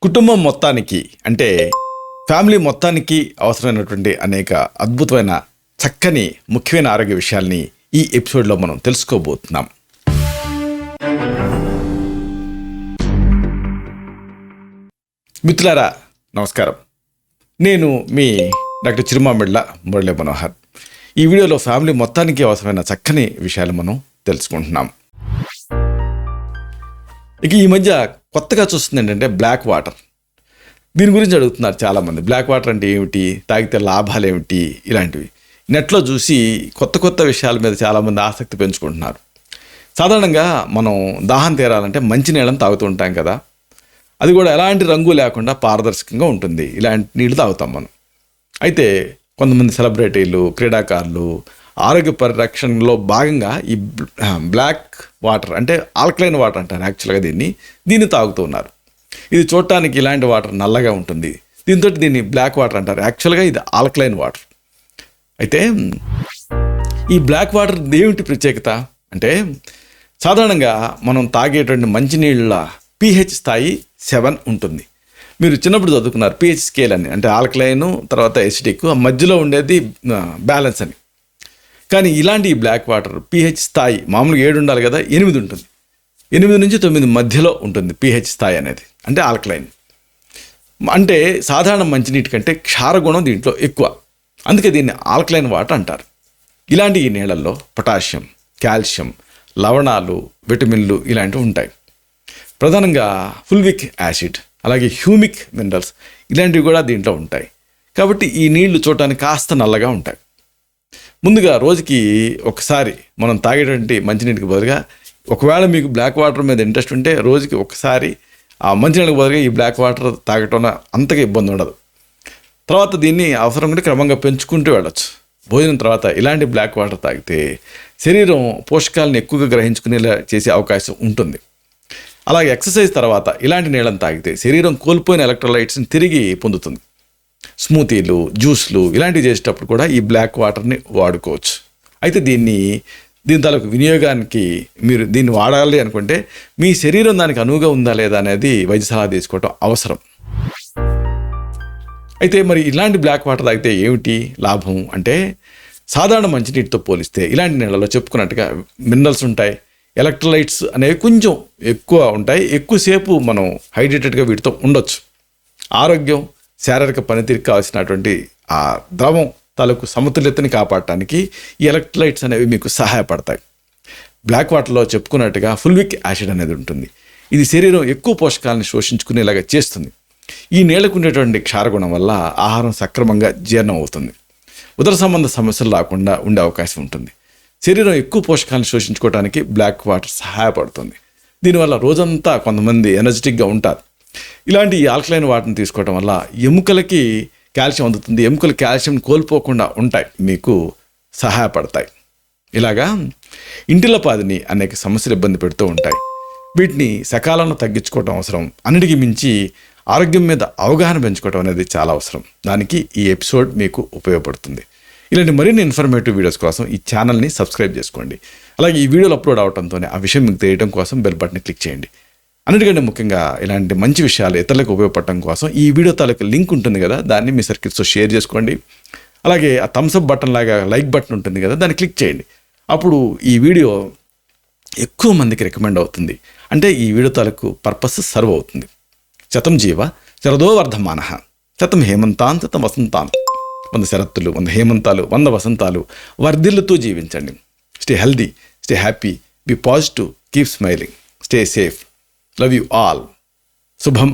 కుటుంబం మొత్తానికి అంటే ఫ్యామిలీ మొత్తానికి అవసరమైనటువంటి అనేక అద్భుతమైన చక్కని ముఖ్యమైన ఆరోగ్య విషయాల్ని ఈ ఎపిసోడ్లో మనం తెలుసుకోబోతున్నాం. మిత్రులారా నమస్కారం. నేను మీ డాక్టర్ చిరుమామిళ్ళ మురళీ మనోహర్. ఈ వీడియోలో ఫ్యామిలీ మొత్తానికి అవసరమైన చక్కని విషయాలు మనం తెలుసుకుంటున్నాం. ఇక ఈ మధ్య కొత్తగా చూస్తుంది ఏంటంటే బ్లాక్ వాటర్. దీని గురించి అడుగుతున్నారు చాలామంది. బ్లాక్ వాటర్ అంటే ఏమిటి, తాగితే లాభాలు ఏమిటి, ఇలాంటివి నెట్లో చూసి కొత్త విషయాల మీద చాలామంది ఆసక్తి పెంచుకుంటున్నారు. సాధారణంగా మనం దాహం తీరాలంటే మంచినీళ్ళని తాగుతూ ఉంటాం కదా. అది కూడా ఎలాంటి రంగు లేకుండా పారదర్శకంగా ఉంటుంది. ఇలాంటి నీళ్ళు తాగుతాం మనం. అయితే కొంతమంది సెలబ్రిటీలు, క్రీడాకారులు ఆరోగ్య పరిరక్షణలో భాగంగా ఈ బ్లాక్ వాటర్ అంటే ఆల్కలైన్ వాటర్ అంటారు యాక్చువల్గా దీన్ని తాగుతూ ఉన్నారు. ఇది చూడటానికి ఇలాంటి వాటర్ నల్లగా ఉంటుంది. దీంతో దీన్ని బ్లాక్ వాటర్ అంటారు. యాక్చువల్గా ఇది ఆల్కలైన్ వాటర్. అయితే ఈ బ్లాక్ వాటర్ ఏమిటి ప్రత్యేకత అంటే, సాధారణంగా మనం తాగేటువంటి మంచినీళ్ళ pH స్థాయి 7 ఉంటుంది. మీరు చిన్నప్పుడు చదువుకున్నారు pH స్కేల్ అని. అంటే ఆల్కలైన్ తర్వాత ఎసిడిక్, మధ్యలో ఉండేది బ్యాలెన్స్ అని. కానీ ఇలాంటి ఈ బ్లాక్ వాటర్ pH స్థాయి మామూలుగా 7 ఉండాలి కదా, 8 ఉంటుంది. 8 నుంచి 9 మధ్యలో ఉంటుంది pH స్థాయి అనేది. అంటే ఆల్కలైన్ అంటే సాధారణ మంచినీటి కంటే క్షారగుణం దీంట్లో ఎక్కువ. అందుకే దీన్ని ఆల్కలైన్ వాటర్ అంటారు. ఇలాంటి ఈ నీళ్ళల్లో పొటాషియం, కాల్షియం, లవణాలు, విటమిన్లు ఇలాంటివి ఉంటాయి. ప్రధానంగా ఫుల్విక్ యాసిడ్, అలాగే హ్యూమిక్ మినరల్స్ ఇలాంటివి కూడా దీంట్లో ఉంటాయి. కాబట్టి ఈ నీళ్లు చూడటానికి కాస్త నల్లగా ఉంటాయి. ముందుగా రోజుకి ఒకసారి మనం తాగేటువంటి మంచినీటికి బదులుగా, ఒకవేళ మీకు బ్లాక్ వాటర్ మీద ఇంట్రెస్ట్ ఉంటే రోజుకి ఒకసారి ఆ మంచినీళ్ళకి బదులుగా ఈ బ్లాక్ వాటర్ తాగటం అంతగా ఇబ్బంది ఉండదు. తర్వాత దీన్ని అవసరం ఉంటే క్రమంగా పెంచుకుంటూ వెళ్ళొచ్చు. భోజనం తర్వాత ఇలాంటి బ్లాక్ వాటర్ తాగితే శరీరం పోషకాలను ఎక్కువగా గ్రహించుకునేలా చేసే అవకాశం ఉంటుంది. అలాగే ఎక్సర్సైజ్ తర్వాత ఇలాంటి నీళ్ళని తాగితే శరీరం కోల్పోయిన ఎలక్ట్రోలైట్స్ని తిరిగి పొందుతుంది. స్మూతీలు, జ్యూస్లు ఇలాంటివి చేసేటప్పుడు కూడా ఈ బ్లాక్ వాటర్ని వాడుకోవచ్చు. అయితే దీని తాలూకు వినియోగానికి మీరు దీన్ని వాడాలి అనుకుంటే మీ శరీరం దానికి అనువుగా ఉందా లేదా అనేది వైద్య సలహా తీసుకోవటం అవసరం. అయితే మరి ఇలాంటి బ్లాక్ వాటర్ తాగితే ఏమిటి లాభం అంటే, సాధారణ మంచినీటితో పోలిస్తే ఇలాంటి నీళ్ళలో చెప్పుకున్నట్టుగా మినరల్స్ ఉంటాయి, ఎలక్ట్రోలైట్స్ అనేవి కొంచెం ఎక్కువ ఉంటాయి. ఎక్కువసేపు మనం హైడ్రేటెడ్గా వీటితో ఉండొచ్చు. ఆరోగ్యం, శారీరక పనితీరుకి కావాల్సినటువంటి ఆ ద్రవం తాలూకు సమతుల్యతని కాపాడటానికి ఈ ఎలక్ట్రోలైట్స్ అనేవి మీకు సహాయపడతాయి. బ్లాక్ వాటర్లో చెప్పుకున్నట్టుగా ఫుల్విక్ యాసిడ్ అనేది ఉంటుంది. ఇది శరీరం ఎక్కువ పోషకాలను శోషించుకునేలాగా చేస్తుంది. ఈ నీళ్లకు ఉండేటువంటి క్షారగుణం వల్ల ఆహారం సక్రమంగా జీర్ణం అవుతుంది. ఉదర సంబంధ సమస్యలు రాకుండా ఉండే అవకాశం ఉంటుంది. శరీరం ఎక్కువ పోషకాలను శోషించుకోవడానికి బ్లాక్ వాటర్ సహాయపడుతుంది. దీనివల్ల రోజంతా కొంతమంది ఎనర్జెటిక్గా ఉంటారు. ఇలాంటి ఈ ఆల్కలైన్ వాటర్ని తీసుకోవడం వల్ల ఎముకలకి కాల్షియం అందుతుంది. ఎముకలు కాల్షియం కోల్పోకుండా ఉంటాయి, మీకు సహాయపడతాయి. ఇలాగా ఇంటిల్లపాదిని అనేక సమస్యలు ఇబ్బంది పెడుతూ ఉంటాయి. వీటిని సకాలంలో తగ్గించుకోవడం అవసరం. అన్నిటికీ మించి ఆరోగ్యం మీద అవగాహన పెంచుకోవడం అనేది చాలా అవసరం. దానికి ఈ ఎపిసోడ్ మీకు ఉపయోగపడుతుంది. ఇలాంటి మరిన్ని ఇన్ఫర్మేటివ్ వీడియోస్ కోసం ఈ ఛానల్ని సబ్స్క్రైబ్ చేసుకోండి. అలాగే ఈ వీడియోలు అప్లోడ్ అవడంతోనే ఆ విషయం మీకు తెలియడం కోసం బెల్ బటన్ని క్లిక్ చేయండి. అన్నిటికంటే ముఖ్యంగా ఇలాంటి మంచి విషయాలు ఇతరులకు ఉపయోగపడటం కోసం ఈ వీడియో తాలూకు లింక్ ఉంటుంది కదా, దాన్ని మీ సర్కిల్స్తో షేర్ చేసుకోండి. అలాగే ఆ థమ్స్అప్ బటన్ లాగా లైక్ బటన్ ఉంటుంది కదా, దాన్ని క్లిక్ చేయండి. అప్పుడు ఈ వీడియో ఎక్కువ మందికి రికమెండ్ అవుతుంది. అంటే ఈ వీడియో తాలూకు పర్పస్ సర్వ్ అవుతుంది. శతం జీవ శరదో వర్ధమానః, శతం హేమంతాన్ శతం వసంతాన్. 100 శరత్తులు, 100 హేమంతాలు, 100 వసంతాలు వర్ధిల్లుతూ జీవించండి. Stay healthy, stay happy, be positive, keep smiling, stay safe. Love you all. శుభం.